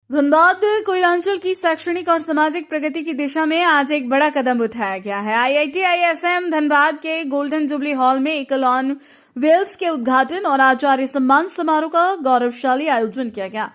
धनबाद कोयलांचल की शैक्षणिक और सामाजिक प्रगति की दिशा में आज एक बड़ा कदम उठाया गया है। आईआईटी आईएसएम धनबाद के गोल्डन जुबली हॉल में एकल ऑन व्हील्स के उद्घाटन और आचार्य सम्मान समारोह का गौरवशाली आयोजन किया गया।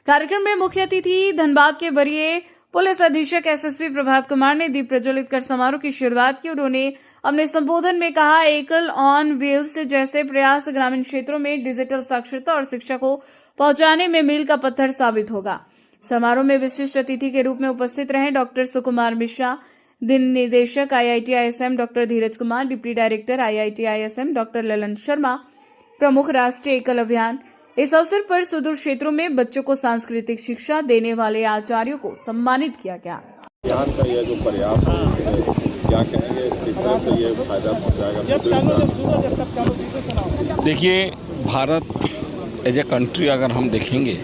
कार्यक्रम में मुख्य अतिथि धनबाद के वरीय पुलिस अधीक्षक एसएसपी प्रभात कुमार ने दीप प्रज्वलित कर समारोह की शुरुआत की। उन्होंने अपने संबोधन में कहा, एकल ऑन व्हील्स जैसे प्रयास ग्रामीण क्षेत्रों में डिजिटल साक्षरता और शिक्षा को पहुंचाने में मील का पत्थर साबित होगा। समारोह में विशिष्ट अतिथि के रूप में उपस्थित रहे डॉक्टर सुकुमार मिश्रा, दिन निदेशक IIT ISM doctor Dhiraj Kumar, deputy director IIT ISM doctor Lalan Sharma, प्रमुख राष्ट्रीय एकल अभियान। इस अवसर पर सुदूर क्षेत्रों में बच्चों को सांस्कृतिक शिक्षा देने वाले आचार्यों को सम्मानित किया गया। ज्ञान का यह जो प्रयास है, क्या कहेंगे, किस तरह से ये फायदा पहुंचाएगा? देखिए, भारत एज ए कंट्री अगर हम देखेंगे,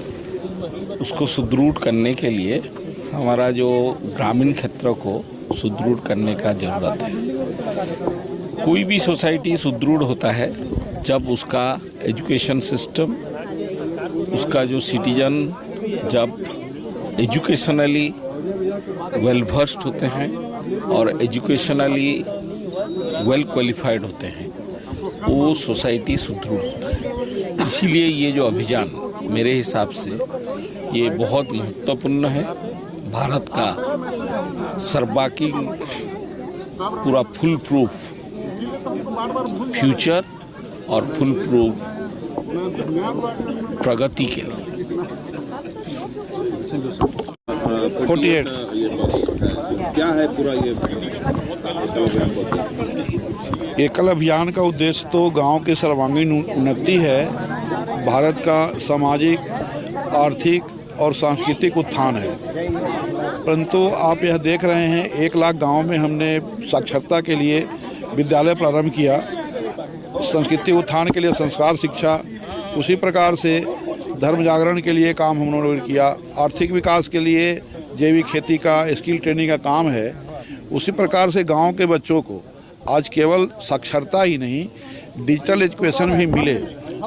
उसको सुदृढ़ करने के लिए हमारा जो ग्रामीण क्षेत्र को सुदृढ़ करने का ज़रूरत है। कोई भी सोसाइटी सुदृढ़ होता है जब उसका एजुकेशन सिस्टम, उसका जो सिटीजन जब एजुकेशनली वेल वर्स्ड होते हैं और एजुकेशनली वेल क्वालिफाइड होते हैं, वो सोसाइटी सुदृढ़ होता है। इसीलिए ये जो अभियान मेरे हिसाब से ये बहुत महत्वपूर्ण है। भारत का सर्वांगीण पूरा फुल प्रूफ फ्यूचर और फुल प्रूफ प्रगति के लिए 48 क्या है पूरा ये एकल अभियान का उद्देश्य तो गांव के सर्वांगीण उन्नति है, भारत का सामाजिक, आर्थिक और सांस्कृतिक उत्थान है। परंतु आप यह देख रहे हैं, 1 लाख गांव में हमने साक्षरता के लिए विद्यालय प्रारंभ किया, संस्कृति उत्थान के लिए संस्कार शिक्षा, उसी प्रकार से धर्म जागरण के लिए काम हम लोगों ने किया, आर्थिक विकास के लिए जैविक खेती का स्किल ट्रेनिंग का काम है। उसी प्रकार से गांव के बच्चों को आज केवल साक्षरता ही नहीं, डिजिटल एजुकेशन भी मिले,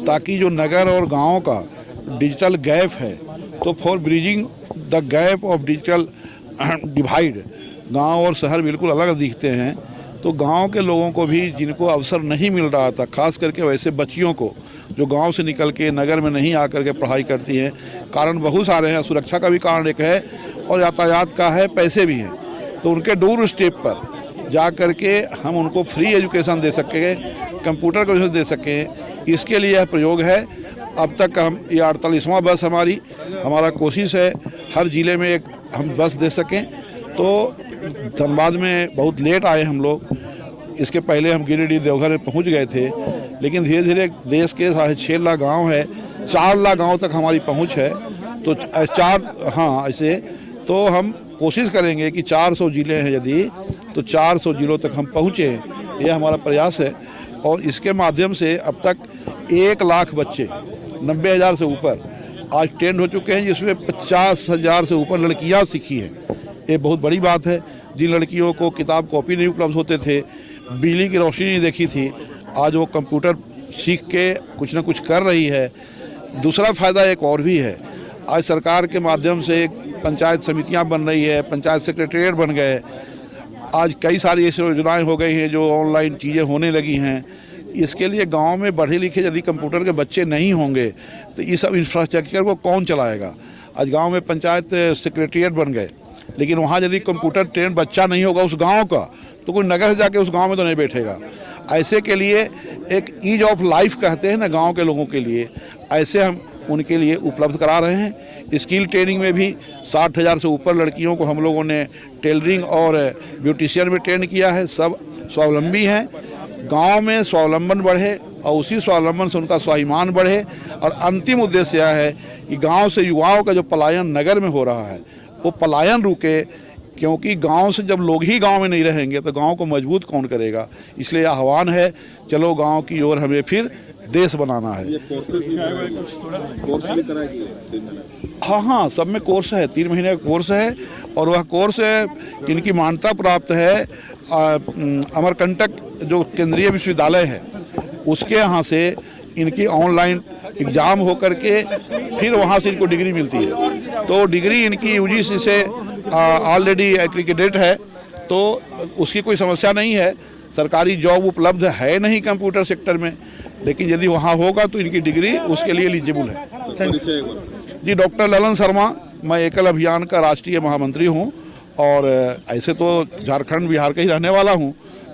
ताकि जो नगर और गांव का डिजिटल गैप है, तो for bridging the gap of digital divide, गांव और शहर बिल्कुल अलग दिखते हैं, तो गांव के लोगों को भी जिनको अवसर नहीं मिल रहा था, खास करके वैसे बच्चियों को जो गांव से निकल के नगर में नहीं आकर के पढ़ाई करती हैं, कारण बहुत सारे हैं, सुरक्षा का भी कारण एक है और यातायात का है, पैसे भी हैं, तो उनके डोर स्टेप पर जा कर के हम उनको फ्री एजुकेशन दे सकें, कंप्यूटर का दे सकें, इसके लिए यह प्रयोग है। अब तक हम ये 48वां बस हमारा कोशिश है हर ज़िले में एक हम बस दे सकें। तो धनबाद में बहुत लेट आए हम लोग, इसके पहले हम गिरिडीह देवघर में पहुंच गए थे, लेकिन धीरे धीरे देश के 6.5 लाख गांव है, 4 लाख गांव तक हमारी पहुंच है, तो ऐसे तो हम कोशिश करेंगे कि 400 ज़िले हैं यदि, तो 400 ज़िलों तक हम पहुँचे, यह हमारा प्रयास है। और इसके माध्यम से अब तक 1 लाख बच्चे 90,000 से ऊपर आज ट्रेंड हो चुके हैं, जिसमें 50,000 से ऊपर लड़कियां सीखी हैं। ये बहुत बड़ी बात है। जिन लड़कियों को किताब कॉपी नहीं उपलब्ध होते थे, बिजली की रोशनी नहीं देखी थी, आज वो कंप्यूटर सीख के कुछ ना कुछ कर रही है। दूसरा फ़ायदा एक और भी है, आज सरकार के माध्यम से पंचायत समितियां बन रही है, पंचायत सेक्रेटेरिएट बन गए, आज कई सारी ऐसी योजनाएं हो गई हैं जो ऑनलाइन चीज़ें होने लगी हैं। इसके लिए गांव में पढ़े लिखे यदि कंप्यूटर के बच्चे नहीं होंगे तो इस सब इंफ्रास्ट्रक्चर को कौन चलाएगा? आज गांव में पंचायत सेक्रेटेरिएट बन गए, लेकिन वहाँ यदि कंप्यूटर ट्रेन बच्चा नहीं होगा उस गांव का, तो कोई नगर से जाके उस गांव में तो नहीं बैठेगा। ऐसे के लिए एक ईज ऑफ लाइफ कहते हैं ना गाँव के लोगों के लिए, ऐसे हम उनके लिए उपलब्ध करा रहे हैं। स्किल ट्रेनिंग में भी 60,000 से ऊपर लड़कियों को हम लोगों ने टेलरिंग और ब्यूटिशियन में ट्रेन किया है। सब स्वावलंबी हैं, गांव में स्वावलंबन बढ़े और उसी स्वावलंबन से उनका स्वाभिमान बढ़े। और अंतिम उद्देश्य यह है कि गांव से युवाओं का जो पलायन नगर में हो रहा है, वो पलायन रुके, क्योंकि गांव से जब लोग ही गांव में नहीं रहेंगे तो गांव को मजबूत कौन करेगा। इसलिए आह्वान है, चलो गांव की ओर हमें फिर देश बनाना है। कोर्स भी कराएगी? हाँ, सब में कोर्स है, 3 महीने का कोर्स है, और वह कोर्स इनकी मान्यता प्राप्त है अमरकंटक जो केंद्रीय विश्वविद्यालय है, उसके यहाँ से इनकी ऑनलाइन एग्ज़ाम हो करके फिर वहाँ से इनको डिग्री मिलती है। तो डिग्री इनकी यूजीसी से ऑलरेडी एक्रीडिटेड है, तो उसकी कोई समस्या नहीं है। सरकारी जॉब उपलब्ध है नहीं कंप्यूटर सेक्टर में, लेकिन यदि वहाँ होगा तो इनकी डिग्री उसके लिए एलिजिबल है। जी, डॉक्टर ललन शर्मा, मैं एकल अभियान का राष्ट्रीय महामंत्री हूँ और ऐसे तो झारखंड बिहार का ही रहने वाला हूँ,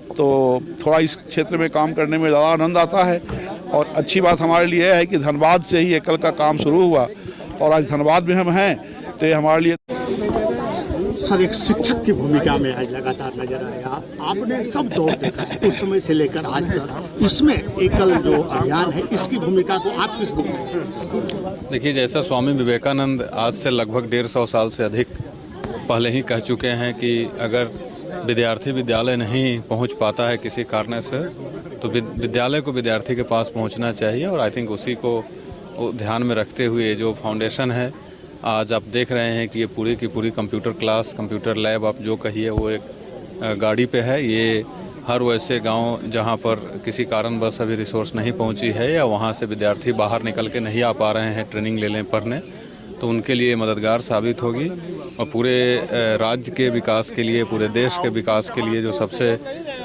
तो थोड़ा इस क्षेत्र में काम करने में ज़्यादा आनंद आता है। और अच्छी बात हमारे लिए है कि धनबाद से ही एकल का काम शुरू हुआ और आज धनबाद में हम हैं, तो ये हमारे लिए। सर, एक शिक्षक की भूमिका में आज लगातार नजर आया, आपने सब दौर देखा है उस समय से लेकर आज तक। इसमें एकल जो अभियान है, इसकी भूमिका को आप किस बुक? देखिए, जैसा स्वामी विवेकानंद आज से लगभग 150 साल से अधिक पहले ही कह चुके हैं कि अगर विद्यार्थी विद्यालय नहीं पहुंच पाता है किसी कारण से, तो विद्यालय को विद्यार्थी के पास पहुंचना चाहिए। और आई थिंक उसी को ध्यान में रखते हुए जो फाउंडेशन है, आज आप देख रहे हैं कि ये पूरी की पूरी कंप्यूटर क्लास, कंप्यूटर लैब आप जो कहिए, वो एक गाड़ी पे है। ये हर वैसे गांव जहां पर किसी कारणवश अभी रिसोर्स नहीं पहुंची है या वहां से विद्यार्थी बाहर निकल के नहीं आ पा रहे हैं ट्रेनिंग ले लें पढ़ने, तो उनके लिए मददगार साबित होगी। और पूरे राज्य के विकास के लिए, पूरे देश के विकास के लिए जो सबसे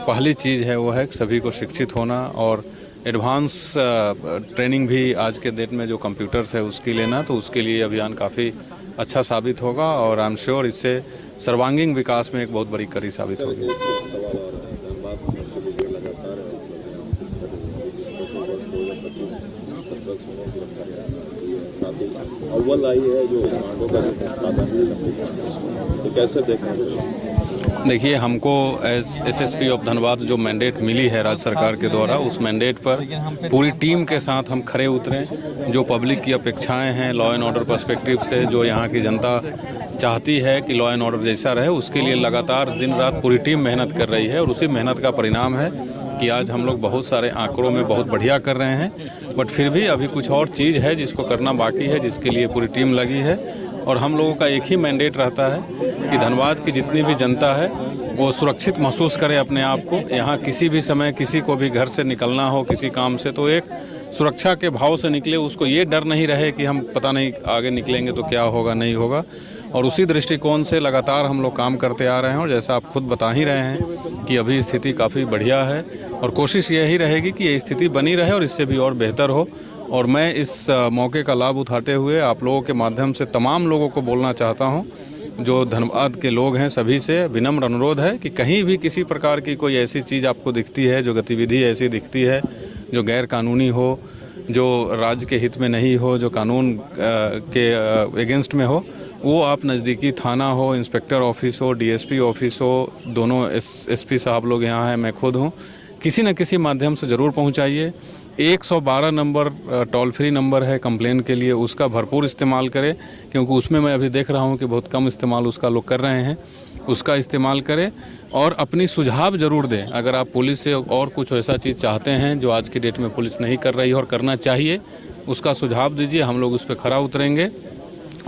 पहली चीज़ है वो है सभी को शिक्षित होना और एडवांस ट्रेनिंग भी आज के डेट में जो कंप्यूटर्स है उसकी लेना। तो उसके लिए अभियान काफ़ी अच्छा साबित होगा और आई एम श्योर इससे सर्वांगीण विकास में एक बहुत बड़ी कड़ी साबित होगी। अव्वल आई है जो कमांडो का जो साधन है, तो कैसे देखना चाहिए? देखिए, हमको एसएसपी ऑफ धनबाद जो मैंडेट मिली है राज्य सरकार के द्वारा, उस मैंडेट पर पूरी टीम के साथ हम खरे उतरें। जो पब्लिक की अपेक्षाएं हैं लॉ एंड ऑर्डर पर्सपेक्टिव से, जो यहाँ की जनता चाहती है कि लॉ एंड ऑर्डर जैसा रहे, उसके लिए लगातार दिन रात पूरी टीम मेहनत कर रही है। और उसी मेहनत का परिणाम है कि आज हम लोग बहुत सारे आंकड़ों में बहुत बढ़िया कर रहे हैं। बट फिर भी अभी कुछ और चीज़ है जिसको करना बाकी है, जिसके लिए पूरी टीम लगी है। और हम लोगों का एक ही मैंडेट रहता है कि धनबाद की जितनी भी जनता है वो सुरक्षित महसूस करे अपने आप को। यहाँ किसी भी समय किसी को भी घर से निकलना हो किसी काम से, तो एक सुरक्षा के भाव से निकले, उसको ये डर नहीं रहे कि हम पता नहीं आगे निकलेंगे तो क्या होगा नहीं होगा। और उसी दृष्टिकोण से लगातार हम लोग काम करते आ रहे हैं। और जैसा आप खुद बता ही रहे हैं कि अभी स्थिति काफ़ी बढ़िया है और कोशिश यही रहेगी कि ये स्थिति बनी रहे और इससे भी और बेहतर हो। और मैं इस मौके का लाभ उठाते हुए आप लोगों के माध्यम से तमाम लोगों को बोलना चाहता हूं, जो धनबाद के लोग हैं सभी से विनम्र अनुरोध है कि कहीं भी किसी प्रकार की कोई ऐसी चीज़ आपको दिखती है, जो गतिविधि ऐसी दिखती है जो गैर कानूनी हो, जो राज्य के हित में नहीं हो, जो कानून के अगेंस्ट में हो, वो आप नज़दीकी थाना हो, इंस्पेक्टर ऑफिस हो, डीएसपी ऑफिस हो, दोनों एसपी साहब लोग यहाँ हैं, मैं खुद हूँ, किसी न किसी माध्यम से ज़रूर पहुँचाइए। 112 नंबर टोल फ्री नंबर है कंप्लेन के लिए, उसका भरपूर इस्तेमाल करें, क्योंकि उसमें मैं अभी देख रहा हूँ कि बहुत कम इस्तेमाल उसका लोग कर रहे हैं। उसका इस्तेमाल करें और अपनी सुझाव ज़रूर दें। अगर आप पुलिस से और कुछ ऐसा चीज़ चाहते हैं जो आज की डेट में पुलिस नहीं कर रही है और करना चाहिए, उसका सुझाव दीजिए, हम लोग उस पर खरा उतरेंगे।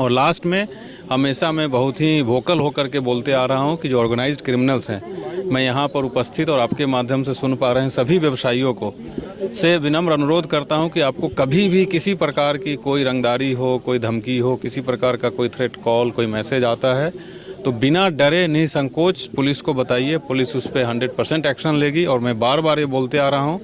और लास्ट में हमेशा मैं बहुत ही वोकल होकर के बोलते आ रहा हूं कि जो ऑर्गेनाइज्ड क्रिमिनल्स हैं, मैं यहां पर उपस्थित और आपके माध्यम से सुन पा रहे हैं सभी व्यवसायियों को से विनम्र अनुरोध करता हूं कि आपको कभी भी किसी प्रकार की कोई रंगदारी हो, कोई धमकी हो, किसी प्रकार का कोई थ्रेट कॉल, कोई मैसेज आता है, तो बिना डरे निसंकोच पुलिस को बताइए। पुलिस उस पर 100% एक्शन लेगी। और मैं बार बार ये बोलते आ रहा हूँ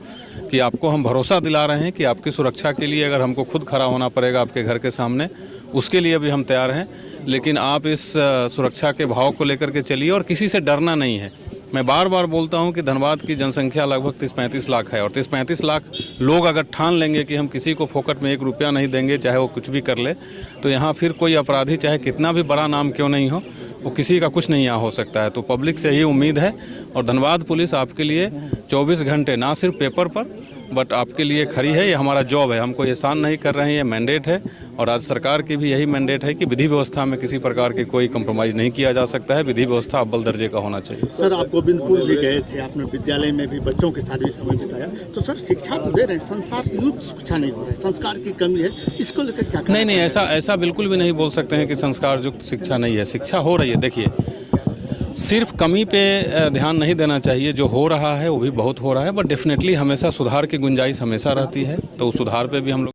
कि आपको हम भरोसा दिला रहे हैं कि आपकी सुरक्षा के लिए अगर हमको खुद खड़ा होना पड़ेगा आपके घर के सामने, उसके लिए भी हम तैयार हैं। लेकिन आप इस सुरक्षा के भाव को लेकर के चलिए और किसी से डरना नहीं है। मैं बार बार बोलता हूं कि धनबाद की जनसंख्या लगभग 30-35 लाख है और 30-35 लाख लोग अगर ठान लेंगे कि हम किसी को फोकट में 1 रुपया नहीं देंगे, चाहे वो कुछ भी कर ले, तो यहाँ फिर कोई अपराधी चाहे कितना भी बड़ा नाम क्यों नहीं हो, वो किसी का कुछ नहीं यहाँ हो सकता है। तो पब्लिक से यही उम्मीद है। और धनबाद पुलिस आपके लिए 24 घंटे ना सिर्फ पेपर पर बट आपके लिए खड़ी है। ये हमारा जॉब है, हमको एहसान नहीं कर रहे हैं, ये मैंडेट है। और राज्य सरकार की भी यही मैंडेट है कि विधि व्यवस्था में किसी प्रकार की कोई कंप्रोमाइज़ नहीं किया जा सकता है। विधि व्यवस्था अव्वल दर्जे का होना चाहिए। सर, आप गोविंदपुर भी गए थे, आपने विद्यालय में भी बच्चों के साथ भी समय बिताया, तो सर शिक्षा तो दे रहे हैं, संसार युक्त शिक्षा नहीं हो रहा है, संस्कार की कमी है, इसको लेकर क्या? नहीं, ऐसा बिल्कुल भी नहीं बोल सकते हैं कि संस्कार युक्त शिक्षा नहीं है। शिक्षा हो रही है। देखिए, सिर्फ कमी पे ध्यान नहीं देना चाहिए, जो हो रहा है वो भी बहुत हो रहा है, बट डेफिनेटली हमेशा सुधार की गुंजाइश हमेशा रहती है, तो उस सुधार पे भी हम लोग